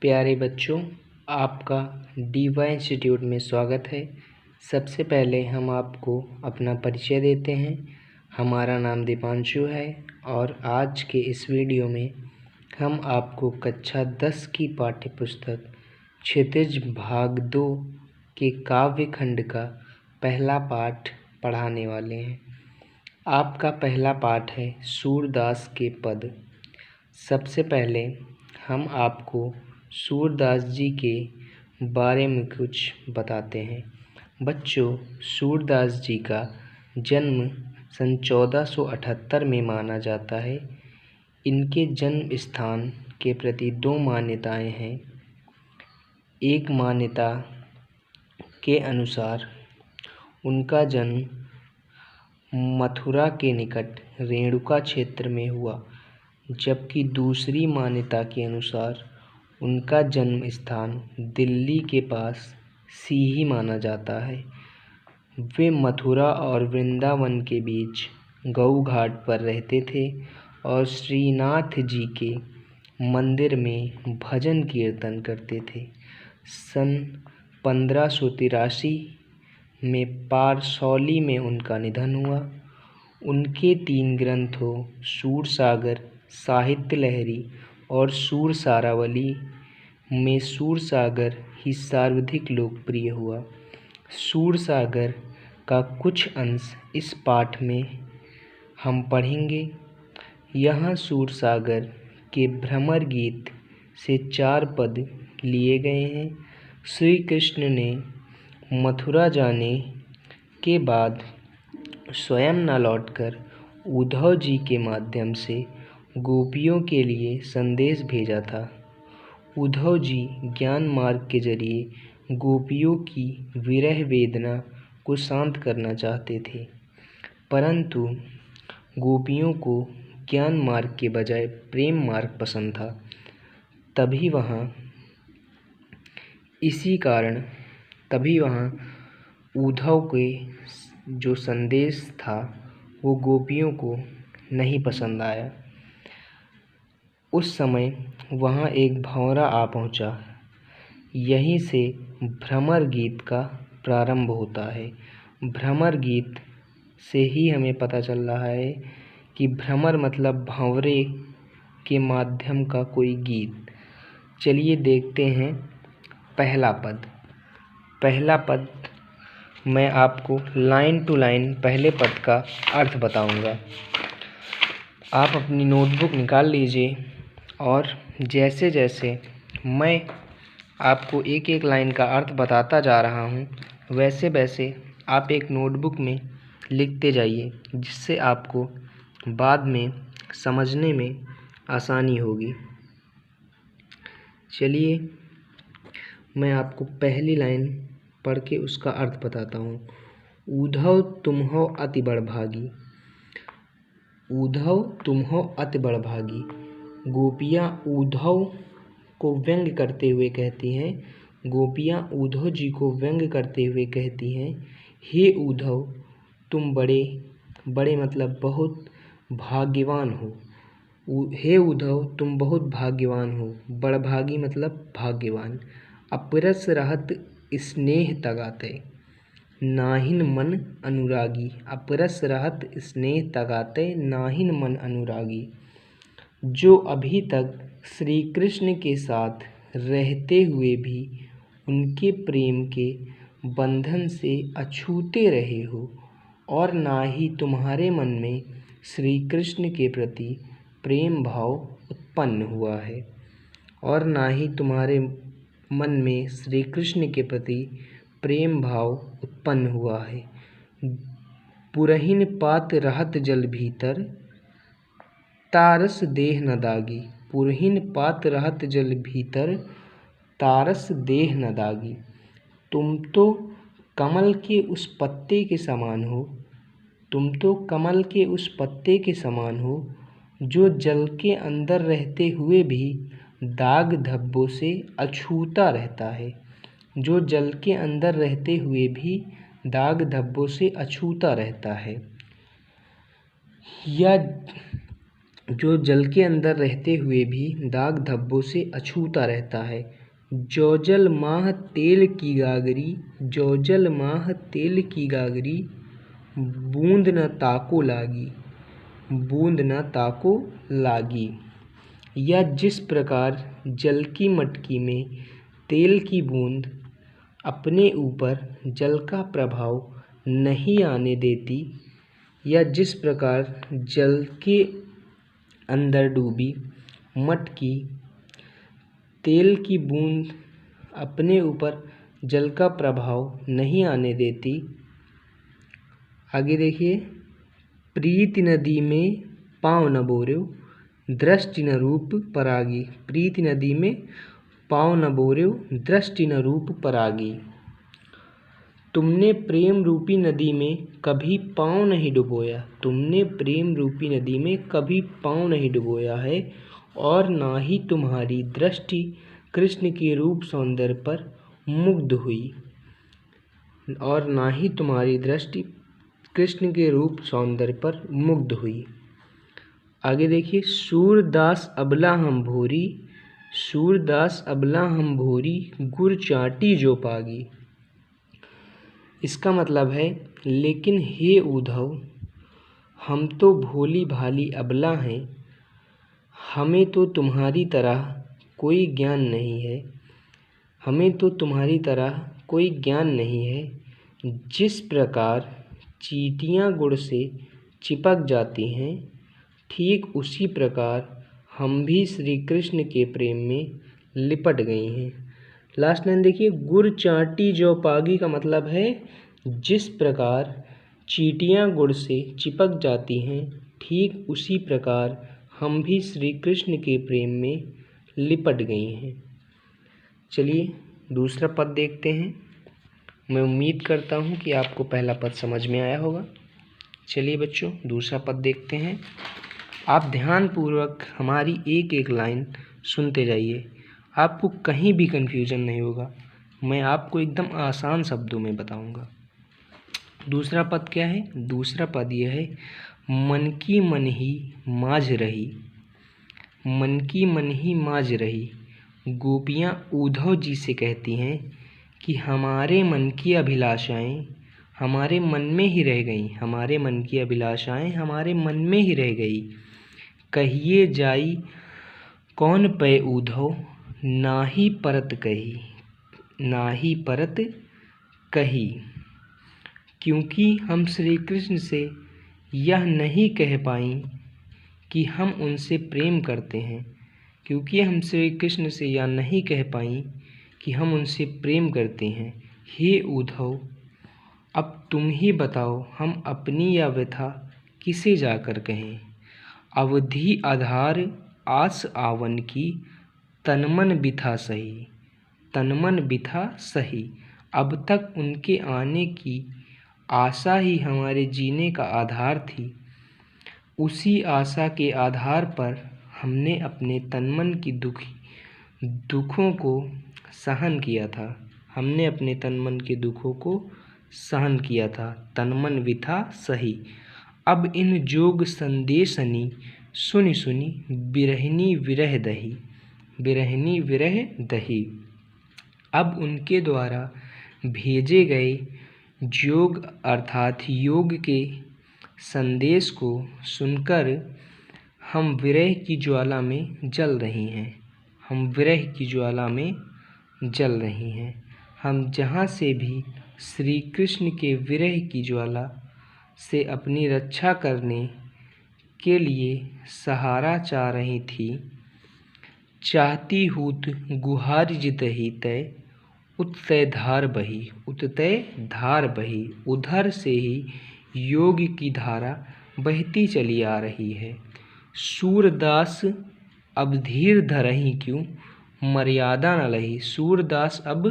प्यारे बच्चों, आपका डीवाई इंस्टीट्यूट में स्वागत है। सबसे पहले हम आपको अपना परिचय देते हैं। हमारा नाम दीपांशु है और आज के इस वीडियो में हम आपको कक्षा 10 की पाठ्यपुस्तक क्षितिज भाग 2 के काव्य खंड का पहला पाठ पढ़ाने वाले हैं। आपका पहला पाठ है सूरदास के पद। सबसे पहले हम आपको सूरदास जी के बारे में कुछ बताते हैं। बच्चों, सूरदास जी का जन्म सन 1478 में माना जाता है। इनके जन्म स्थान के प्रति दो मान्यताएं हैं। एक मान्यता के अनुसार उनका जन्म मथुरा के निकट रेणुका क्षेत्र में हुआ, जबकि दूसरी मान्यता के अनुसार उनका जन्म स्थान दिल्ली के पास सीही माना जाता है। वे मथुरा और वृंदावन के बीच गऊ घाट पर रहते थे और श्रीनाथ जी के मंदिर में भजन कीर्तन करते थे। सन 1583 में पारसौली में उनका निधन हुआ। उनके 3 ग्रंथों सूरसागर, साहित्य लहरी और सूरसारावली में सूरसागर ही सर्वाधिक लोकप्रिय हुआ। सूरसागर का कुछ अंश इस पाठ में हम पढ़ेंगे। यहाँ सूरसागर के भ्रमर गीत से 4 पद लिए गए हैं। श्री कृष्ण ने मथुरा जाने के बाद स्वयं न लौटकर उद्धव जी के माध्यम से गोपियों के लिए संदेश भेजा था। उद्धव जी ज्ञान मार्ग के जरिए गोपियों की विरह वेदना को शांत करना चाहते थे, परंतु गोपियों को ज्ञान मार्ग के बजाय प्रेम मार्ग पसंद था। तभी वहाँ उद्धव के जो संदेश था वो गोपियों को नहीं पसंद आया। उस समय वहाँ एक भंवरा आ पहुँचा। यहीं से भ्रमर गीत का प्रारंभ होता है। भ्रमर गीत से ही हमें पता चल रहा है कि भ्रमर मतलब भंवरे के माध्यम का कोई गीत। चलिए देखते हैं पहला पद। पहला पद मैं आपको लाइन टू लाइन पहले पद का अर्थ बताऊंगा। आप अपनी नोटबुक निकाल लीजिए और जैसे जैसे मैं आपको एक एक लाइन का अर्थ बताता जा रहा हूँ, वैसे वैसे आप एक नोटबुक में लिखते जाइए, जिससे आपको बाद में समझने में आसानी होगी। चलिए मैं आपको पहली लाइन पढ़ के उसका अर्थ बताता हूँ। उद्धव तुम हो अति बड़भागी। उद्धव तुम हो अति बड़भागी। गोपियाँ उद्धव को व्यंग्य करते हुए कहती हैं। गोपियाँ उद्धव जी को व्यंग्य करते हुए कहती हैं, हे उद्धव तुम बड़े मतलब बहुत भाग्यवान हो। हे उद्धव तुम बहुत भाग्यवान हो। बड़भागी मतलब भाग्यवान। अपरस रहत स्नेह तगाते नाहिन मन अनुरागी। अपरस रहत स्नेह तगाते नाहिन मन अनुरागी। जो अभी तक श्री कृष्ण के साथ रहते हुए भी उनके प्रेम के बंधन से अछूते रहे हो, और ना ही तुम्हारे मन में श्री कृष्ण के प्रति प्रेम भाव उत्पन्न हुआ है। और ना ही तुम्हारे मन में श्री कृष्ण के प्रति प्रेम भाव उत्पन्न हुआ है। पुरहिन पात रहत जल भीतर तारस देह न दागी। पुरहिन पात रहत जल भीतर तारस देह न दागी। तुम तो कमल के उस पत्ते के समान हो। तुम तो कमल के उस पत्ते के समान हो, जो जल के अंदर रहते हुए भी दाग धब्बों से अछूता रहता है। जो जल के अंदर रहते हुए भी दाग धब्बों से अछूता रहता है। जो जल के अंदर रहते हुए भी दाग धब्बों से अछूता रहता है। जोजल माह तेल की गागरी, जोजल माह तेल की गागरी, बूंद न ताको लागी, बूंद न ताको लागी। या जिस प्रकार जल की मटकी में तेल की बूंद अपने ऊपर जल का प्रभाव नहीं आने देती, या जिस प्रकार जल के अंदर डूबी मटकी तेल की बूंद अपने ऊपर जल का प्रभाव नहीं आने देती। आगे देखिए, प्रीति नदी में पाँव न बोर्यो, दृष्टि न रूप परागी। प्रीति नदी में पाँव न बोर्यो, दृष्टि न रूप परागी। तुमने प्रेम रूपी नदी में कभी पाँव नहीं डुबोया, तुमने प्रेम रूपी नदी में कभी पाँव नहीं डुबोया है, और ना ही तुम्हारी दृष्टि कृष्ण के रूप सौंदर्य पर मुग्ध हुई, और ना ही तुम्हारी दृष्टि कृष्ण के रूप सौंदर्य पर मुग्ध हुई। आगे देखिए, सूरदास अबला हम भोरी, सूरदास अबला हम भोरी, गुर चाटी जो पागी। इसका मतलब है, लेकिन हे उद्धव, हम तो भोली भाली अबला हैं, हमें तो तुम्हारी तरह कोई ज्ञान नहीं है, हमें तो तुम्हारी तरह कोई ज्ञान नहीं है। जिस प्रकार चींटियाँ गुड़ से चिपक जाती हैं, ठीक उसी प्रकार हम भी श्री कृष्ण के प्रेम में लिपट गई हैं। लास्ट लाइन देखिए, गुड़ चाटी जो पागी का मतलब है, जिस प्रकार चींटियाँ गुड़ से चिपक जाती हैं, ठीक उसी प्रकार हम भी श्री कृष्ण के प्रेम में लिपट गई हैं। चलिए दूसरा पद देखते हैं। मैं उम्मीद करता हूँ कि आपको पहला पद समझ में आया होगा। चलिए बच्चों, दूसरा पद देखते हैं। आप ध्यानपूर्वक हमारी एक एक लाइन सुनते जाइए, आपको कहीं भी कन्फ्यूजन नहीं होगा। मैं आपको एकदम आसान शब्दों में बताऊंगा। दूसरा पद क्या है? दूसरा पद यह है, मन की मन ही माझ रही, मन की मन ही माझ रही। गोपियाँ उद्धव जी से कहती हैं कि हमारे मन की अभिलाषाएं हमारे मन में ही रह गईं, हमारे मन की अभिलाषाएं हमारे मन में ही रह गई। कहिए जाई कौन पे उद्धव, ना ही परत कही, ना ही परत कही। क्योंकि हम श्री कृष्ण से यह नहीं कह पाईं कि हम उनसे प्रेम करते हैं, क्योंकि हम श्री कृष्ण से यह नहीं कह पाईं कि हम उनसे प्रेम करते हैं। हे उद्धव, अब तुम ही बताओ, हम अपनी यह व्यथा किसे जाकर कहें। अवधि आधार आस आवन की, तनमन बिथा सही, तनमन बिथा सही। अब तक उनके आने की आशा ही हमारे जीने का आधार थी। उसी आशा के आधार पर हमने अपने तनमन की दुखों को सहन किया था, हमने अपने तनमन के दुखों को सहन किया था। तनमन बिथा सही। अब इन जोग संदेशनी, सुनि सुनि बिरहिनी विरह दही, बिरहिनी विरह दही। अब उनके द्वारा भेजे गए जोग अर्थात योग के संदेश को सुनकर हम विरह की ज्वाला में जल रही हैं, हम विरह की ज्वाला में जल रही हैं। हम जहाँ से भी श्री कृष्ण के विरह की ज्वाला से अपनी रक्षा करने के लिए सहारा चाह रही थी। चाहती हूत गुहार जितहि तय, उत्तय धार बही, उत्तय धार बही। उधर से ही योग की धारा बहती चली आ रही है। सूरदास अब धीर धरहि क्यों, मर्यादा न लही। सूरदास अब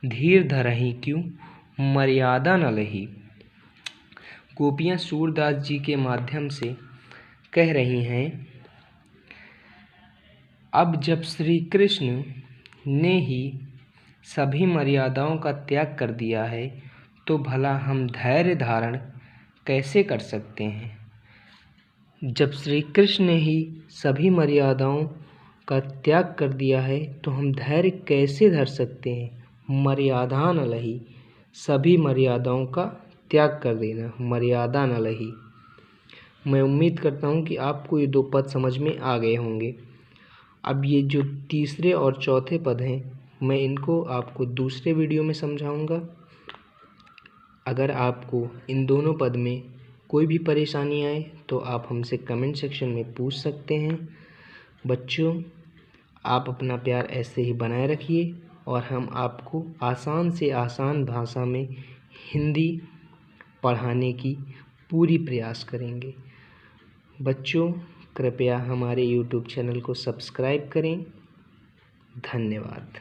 धीर धरहि क्यों, मर्यादा न लही। गोपियाँ सूरदास जी के माध्यम से कह रही हैं, अब जब श्री कृष्ण ने ही सभी मर्यादाओं का त्याग कर दिया है, तो भला हम धैर्य धारण कैसे कर सकते हैं। जब श्री कृष्ण ने ही सभी मर्यादाओं का त्याग कर दिया है तो हम धैर्य कैसे धर सकते हैं। मर्यादा न लही, सभी मर्यादाओं का त्याग कर देना, मर्यादा न लही। मैं उम्मीद करता हूँ कि आपको ये 2 पद समझ में आ गए होंगे। अब ये जो तीसरे और चौथे पद हैं, मैं इनको आपको दूसरे वीडियो में समझाऊंगा। अगर आपको इन दोनों पद में कोई भी परेशानी आए तो आप हमसे कमेंट सेक्शन में पूछ सकते हैं। बच्चों, आप अपना प्यार ऐसे ही बनाए रखिए और हम आपको आसान से आसान भाषा में हिंदी पढ़ाने की पूरी प्रयास करेंगे। बच्चों, कृपया हमारे YouTube चैनल को सब्सक्राइब करें। धन्यवाद।